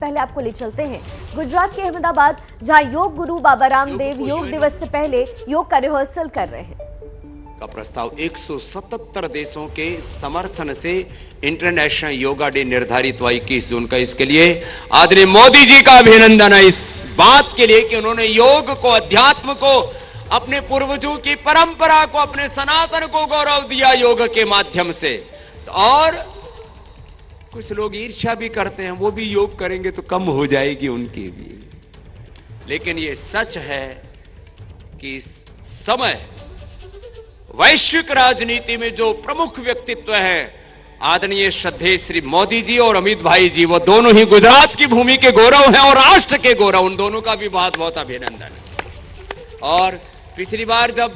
पहले आपको ले चलते हैं गुजरात के अहमदाबाद, जहां योग गुरु बाबा रामदेव योग दिवस से पहले योग का रिहर्सल कर रहे हैं। का प्रस्ताव 177 देशों के समर्थन से इंटरनेशनल योगा डे निर्धारित हुआ 21 जून का। इसके लिए आदरणीय मोदी जी का अभिनंदन है, इस बात के लिए कि उन्होंने योग को, अध्यात्म को, अपने पूर्वजों की परंपरा को, अपने सनातन को गौरव दिया योग के माध्यम से। और कुछ लोग ईर्ष्या भी करते हैं, वो भी योग करेंगे तो कम हो जाएगी उनकी भी। लेकिन ये सच है कि इस समय वैश्विक राजनीति में जो प्रमुख व्यक्तित्व है, आदरणीय श्रद्धेय श्री मोदी जी और अमित भाई जी, वो दोनों ही गुजरात की भूमि के गौरव हैं और राष्ट्र के गौरव। उन दोनों का भी बहुत बहुत अभिनंदन है। और पिछली बार जब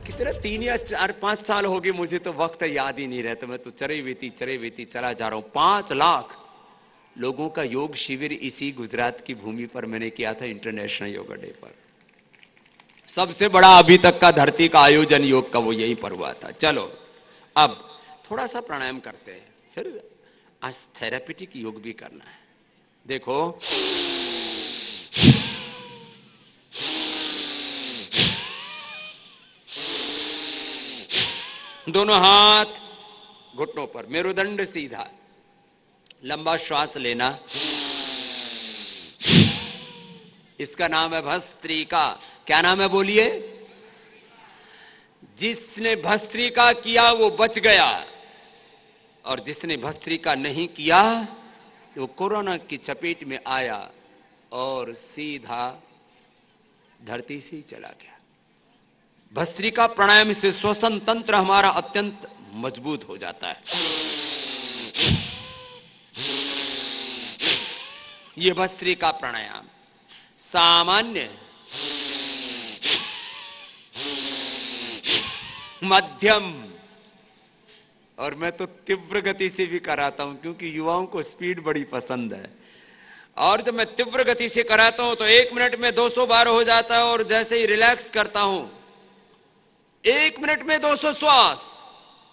कितने 3 या 4-5 साल हो गए, मुझे तो वक्त याद ही नहीं रहता, मैं तो चरे वेती चला जा रहा हूं। 5 लाख लोगों का योग शिविर इसी गुजरात की भूमि पर मैंने किया था इंटरनेशनल योगा डे पर। सबसे बड़ा अभी तक का धरती का आयोजन योग का वो यहीं पर हुआ था। चलो अब थोड़ा सा प्राणायाम करते हैं, फिर आज थेरेपेटिक योग भी करना है। देखो, दोनों हाथ घुटनों पर, मेरुदंड सीधा, लंबा श्वास लेना। इसका नाम है भस्त्रिका। क्या नाम है बोलिए? जिसने भस्त्रिका किया वो बच गया, और जिसने भस्त्रिका नहीं किया वो कोरोना की चपेट में आया और सीधा धरती से ही चला गया। भस्त्रिका प्राणायाम से श्वसन तंत्र हमारा अत्यंत मजबूत हो जाता है। ये भस्त्रिका प्राणायाम सामान्य, मध्यम और मैं तो तीव्र गति से भी कराता हूं, क्योंकि युवाओं को स्पीड बड़ी पसंद है। और जब मैं तीव्र गति से कराता हूं तो 1 मिनट में 200 बार हो जाता है, और जैसे ही रिलैक्स करता हूं 1 मिनट में 200 श्वास,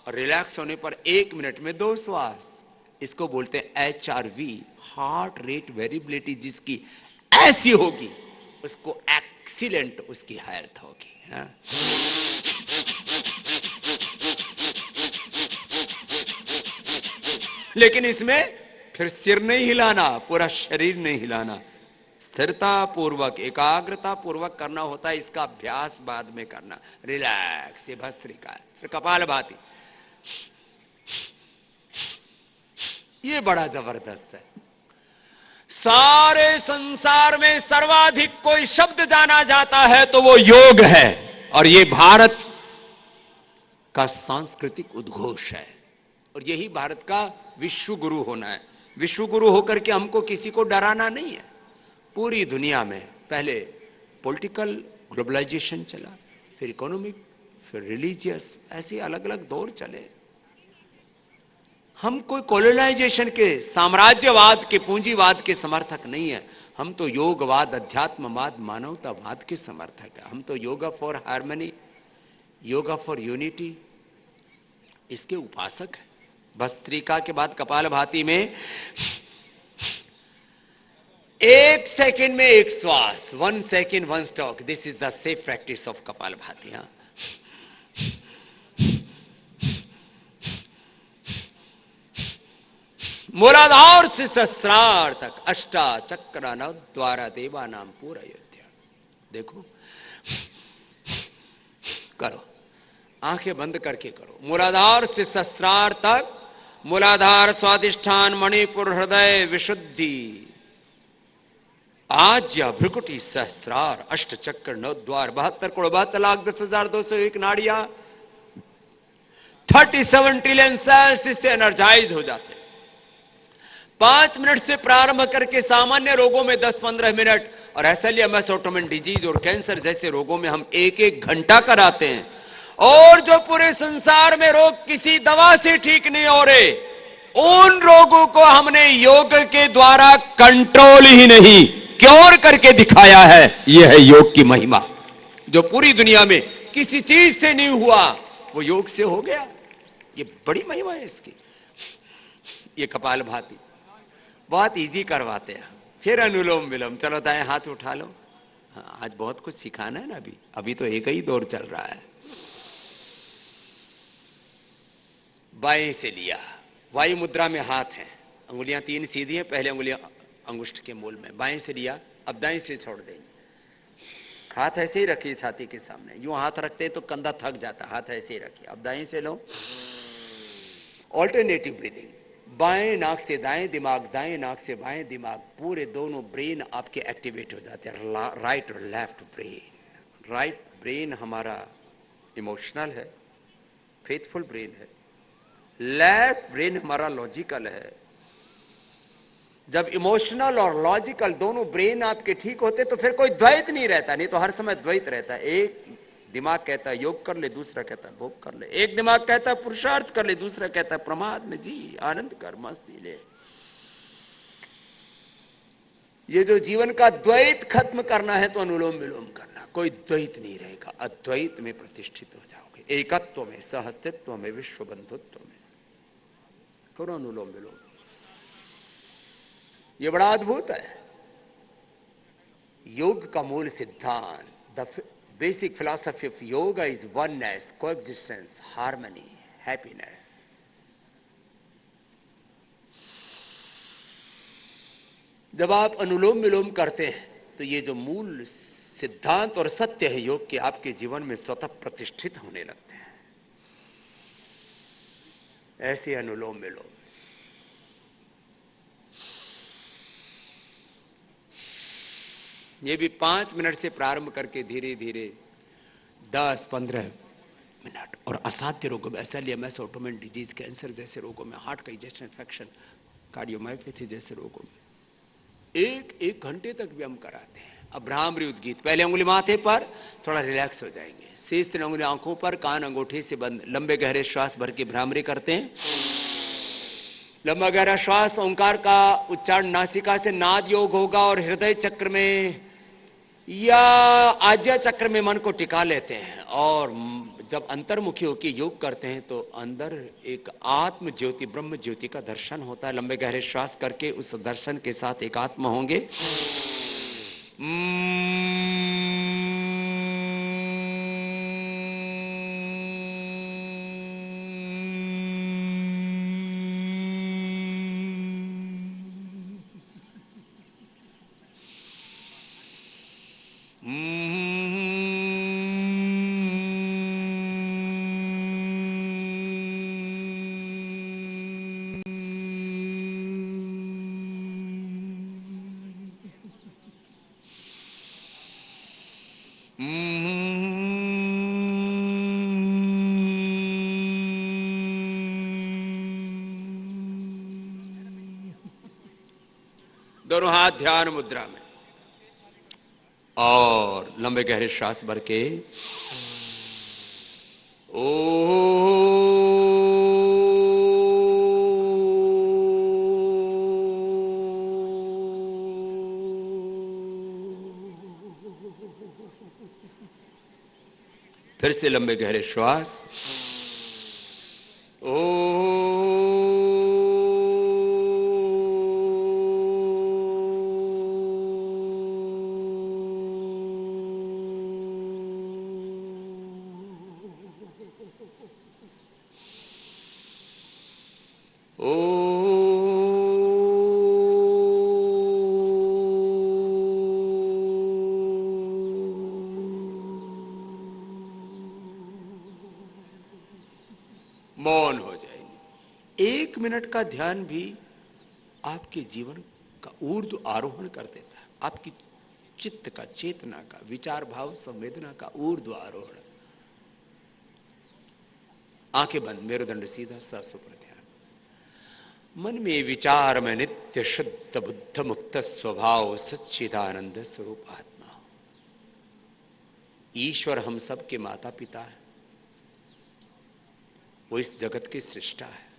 और रिलैक्स होने पर 1 मिनट में 2 श्वास। इसको बोलते हैं HRV, हार्ट रेट वेरिएबिलिटी। जिसकी ऐसी होगी उसको एक्सीलेंट उसकी हेल्थ होगी। लेकिन इसमें फिर सिर नहीं हिलाना, पूरा शरीर नहीं हिलाना, स्थिरता पूर्वक, एकाग्रता पूर्वक करना होता है। इसका अभ्यास बाद में करना। रिलैक्स, ये भस्त्रिका। फिर कपालभाति, ये बड़ा जबरदस्त है। सारे संसार में सर्वाधिक कोई शब्द जाना जाता है तो वो योग है, और ये भारत का सांस्कृतिक उद्घोष है, और यही भारत का विश्व गुरु होना है। विश्व गुरु होकर के हमको किसी को डराना नहीं है। पूरी दुनिया में पहले पॉलिटिकल ग्लोबलाइजेशन चला, फिर इकोनॉमिक, फिर रिलीजियस, ऐसे अलग अलग दौर चले। हम कोई कॉलोनाइजेशन के, साम्राज्यवाद के, पूंजीवाद के समर्थक नहीं है। हम तो योगवाद, अध्यात्मवाद, मानवतावाद के समर्थक है। हम तो yoga for harmony, yoga for unity, इसके उपासक है। भस्त्रिका के बाद कपालभाति में 1 सेकंड में 1 श्वास, 1 second 1 stock. This is the safe practice of kapalbhati. मूलाधार से सहस्रार तक अष्टा चक्र नव द्वारा देवा नाम पूरा अयोध्या। देखो, करो, आंखें बंद करके करो। मूलाधार से सहस्रार तक, मूलाधार स्वादिष्ठान मणिपुर हृदय विशुद्धि, आज्या भ्रुकुटी सहस्रार अष्ट चक्र नव द्वार 72,72,10,201 नाड़ियां, 37 ट्रिलियन सेल्स इससे एनर्जाइज हो जाते हैं। 5 मिनट से प्रारंभ करके सामान्य रोगों में 10-15 मिनट, और एसएलएमएस, ऑटोइम्यून डिजीज और कैंसर जैसे रोगों में हम 1-1 घंटा कराते हैं। और जो पूरे संसार में रोग किसी दवा से ठीक नहीं हो रहे, उन रोगों को हमने योग के द्वारा कंट्रोल ही नहीं, क्योर करके दिखाया है। यह है योग की महिमा। जो पूरी दुनिया में किसी चीज से नहीं हुआ वो योग से हो गया। ये बड़ी महिमा है इसकी। ये कपालभाति। बहुत इजी करवाते हैं। फिर अनुलोम विलोम, चलो दाएं हाथ उठा लो। हाँ, आज बहुत कुछ सिखाना है ना, अभी तो एक ही दौर चल रहा है। बाएं से लिया, वायु मुद्रा में हाथ है, अंगुलियां 3 सीधी हैं, पहले अंगुलियां अंगुष्ठ के मूल में, बाएं से लिया, अब दाएं से छोड़ देंगे। हाथ ऐसे ही रखिए छाती के सामने, यूं हाथ रखते तो कंधा थक जाता, हाथ ऐसे ही रखिए। अब दाएं से लो, ऑल्टरनेटिव ब्रीदिंग, बाएं नाक से दाएं दिमाग, दाएं नाक से बाएं दिमाग, पूरे दोनों ब्रेन आपके एक्टिवेट हो जाते हैं। राइट और लेफ्ट ब्रेन। राइट ब्रेन हमारा इमोशनल है, फेथफुल ब्रेन है, लेफ्ट ब्रेन हमारा लॉजिकल है। जब इमोशनल और लॉजिकल दोनों ब्रेन आपके ठीक होते तो फिर कोई द्वैत नहीं रहता, नहीं तो हर समय द्वैत रहता है। एक दिमाग कहता है योग कर ले, दूसरा कहता है भोग कर ले। एक दिमाग कहता है पुरुषार्थ कर ले, दूसरा कहता है प्रमाद में जी, आनंद कर, मस्ती ले। ये जो जीवन का द्वैत खत्म करना है तो अनुलोम विलोम करना, कोई द्वैत नहीं रहेगा, अद्वैत में प्रतिष्ठित हो जाओगे, एकत्व में, सहअस्तित्व में, विश्व बंधुत्व में। करो अनुलोम विलोम, ये बड़ा अद्भुत है। योग का मूल सिद्धांत, the basic philosophy of yoga is oneness, coexistence, harmony, happiness. जब आप अनुलोम विलोम करते हैं तो ये जो मूल सिद्धांत और सत्य है योग के, आपके जीवन में स्वतः प्रतिष्ठित होने लगते हैं। ऐसे अनुलोम विलोम। ये भी 5 मिनट से प्रारंभ करके धीरे धीरे 10-15 मिनट। और असाध्य रोगों में, एसएलएमएस, ऑटोइम्यून डिजीज, कैंसर जैसे रोगों में, हार्ट कंजेशन, इन्फेक्शन, कार्डियोमायोपैथी जैसे रोगों में 1 घंटे तक भी हम कराते हैं। अब भ्रामरी उद्गीत, पहले उंगली माथे पर, थोड़ा रिलैक्स हो जाएंगे, शेष 3 उंगली आंखों पर, कान अंगूठे से बंद, लंबे गहरे श्वास भर के भ्रामरी करते हैं। लंबा गहरा श्वास, ओंकार का उच्चारण नासिका से नाद योग होगा और हृदय चक्र में या आज्या चक्र में मन को टिका लेते हैं। और जब अंतर्मुखी होकर योग करते हैं तो अंदर एक आत्म ज्योति, ब्रह्म ज्योति का दर्शन होता है। लंबे गहरे श्वास करके उस दर्शन के साथ एकात्म होंगे। दोनों हाथ ध्यान मुद्रा में और लंबे गहरे श्वास भर के फिर से लंबे गहरे श्वास, मौन हो जाएंगे। 1 मिनट का ध्यान भी आपके जीवन का ऊर्ध्व आरोहण कर देता है, आपकी चित्त का, चेतना का, विचार भाव संवेदना का ऊर्ध्व आरोहण। आंखें बंद, मेरुदंड सीधा, सांसों पर ध्यान। मन में विचार में नित्य शुद्ध बुद्ध मुक्त स्वभाव सच्चिदानंद स्वरूप आत्मा। ईश्वर हम सबके माता पिता है, वो इस जगत के सृष्टा है,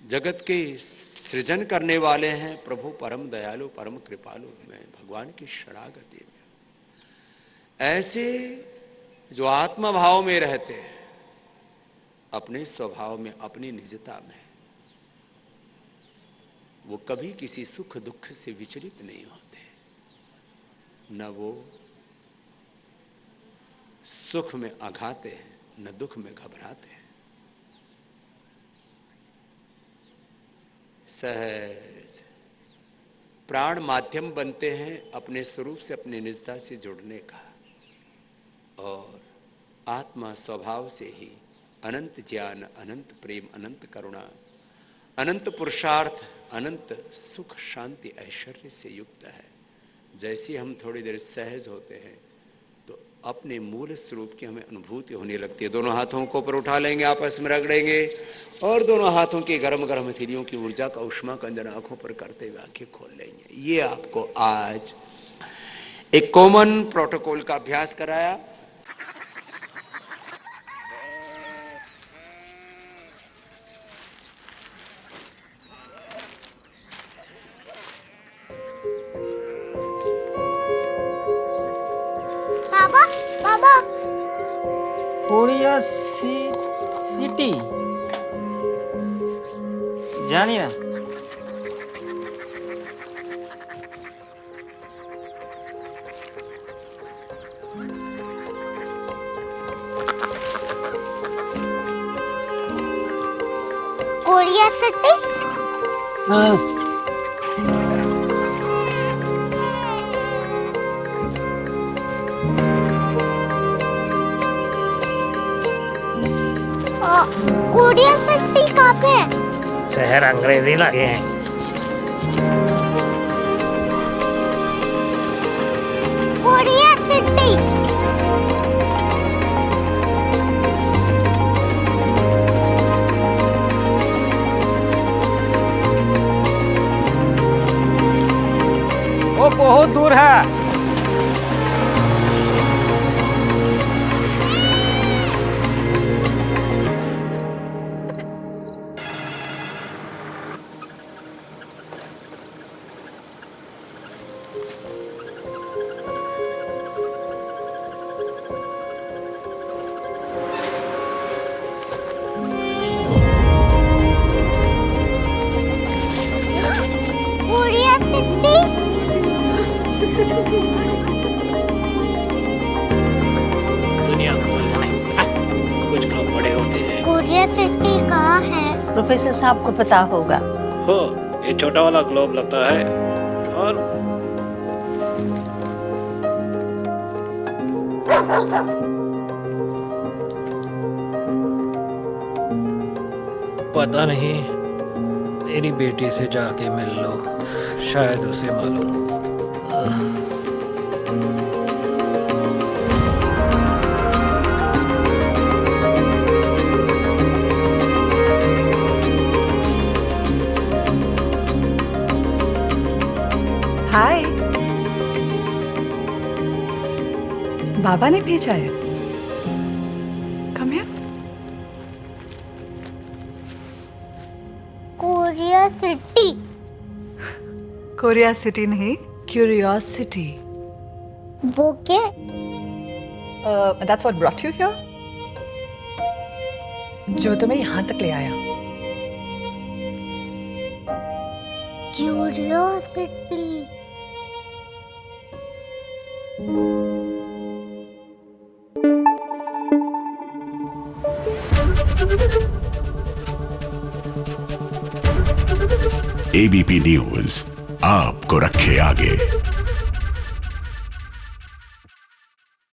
जगत के सृजन करने वाले हैं प्रभु परम दयालु, परम कृपालु। मैं भगवान की शरणागति में, ऐसे जो आत्मा भाव में रहते हैं, अपने स्वभाव में, अपनी निजता में, वो कभी किसी सुख दुख से विचलित नहीं होते, न वो सुख में आघाते हैं न दुख में घबराते हैं। सहज प्राण माध्यम बनते हैं अपने स्वरूप से, अपने निजता से जुड़ने का, और आत्मा स्वभाव से ही अनंत ज्ञान, अनंत प्रेम, अनंत करुणा, अनंत पुरुषार्थ, अनंत सुख शांति ऐश्वर्य से युक्त है। जैसे हम थोड़ी देर सहज होते हैं तो अपने मूल स्वरूप की हमें अनुभूति होने लगती है। दोनों हाथों को ऊपर उठा लेंगे, आपस में रगड़ेंगे और दोनों हाथों की गर्म गर्म हथेलियों की ऊर्जा का उष्मा का अंजन आंखों पर करते हुए आंखें खोल लेंगे। ये आपको आज एक कॉमन प्रोटोकॉल का अभ्यास कराया। बाबा बाबा कोरिया सिटी जानी ना। कोरिया सिटी कोरिया सिटी कहाँ पे है? शहर अंग्रेजी लगे हैं। कोरिया सिटी वो बहुत दूर है। कोरिया सिटी दुनिया कुछ लोग बड़े होते हैं। कोरिया सिटी कहाँ है? प्रोफेसर साहब को पता होगा। हो, ये छोटा वाला ग्लोब लगता है और पता नहीं, मेरी बेटी से जाके मिल लो, शायद उसे मालूम हो। हाय, बाबा ने भेजा है। Come here. Korea city Korea city नहीं, क्यूरियोसिटी। वो क्या? That's what brought you here, जो तुम्हें यहाँ तक ले आया। क्यूरियोसिटी एबीपी न्यूज आपको रखे आगे।